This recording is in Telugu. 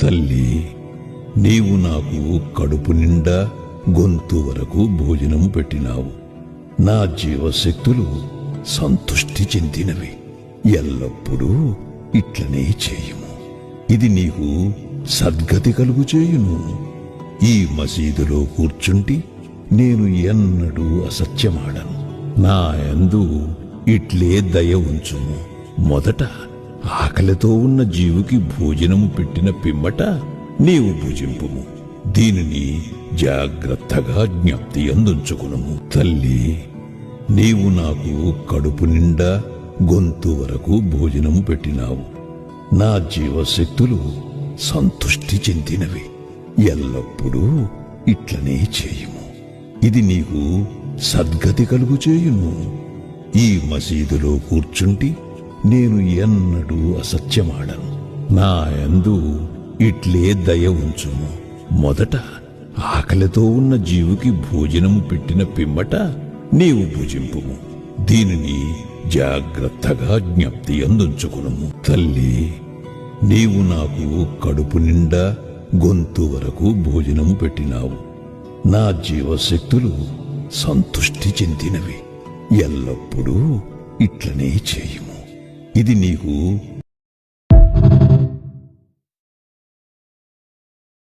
తల్లి, నీవు నాకు కడుపు నిండా గొంతు వరకు భోజనం పెట్టినావు. నా జీవశక్తులు సంతుష్టి చెందినవి. ఎల్లప్పుడూ ఇట్లనే చేయుము. ఇది నీకు సద్గతి కలుగు చేయును. ఈ మసీదులో కూర్చుంటి నేను ఎన్నడూ అసత్యమాడను. నా యందు ఇట్లే దయ ఉంచుము. మొదట ఆకలితో ఉన్న జీవుకి భోజనము పెట్టిన పిమ్మట నీవు భుజింపుము. దీనిని జాగ్రత్తగా జ్ఞప్తి అందుంచుకునుము. తల్లి, నీవు నాకు కడుపు నిండా గొంతు వరకు భోజనము పెట్టినావు. నా జీవశక్తులు సంతుష్టి చెందినవి. ఎల్లప్పుడూ ఇట్లనే చేయుము. ఇది నీకు సద్గతి కలుగు చేయును. ఈ మసీదులో కూర్చుంటి నేను ఎన్నడూ అసత్యమాడను. నా యందు ఇట్లే దయ ఉంచుము. మొదట ఆకలితో ఉన్న జీవుకి భోజనము పెట్టిన పిమ్మట నీవు భుజింపుము. దీనిని జాగ్రత్తగా జ్ఞప్తి అందుంచుకునుము. తల్లి, నీవు నాకు కడుపు నిండా గొంతు వరకు భోజనము పెట్టినావు. నా జీవశక్తులు సంతుష్టి చెందినవి. ఎల్లప్పుడూ ఇట్లనే చేయుము. ఇది నీకు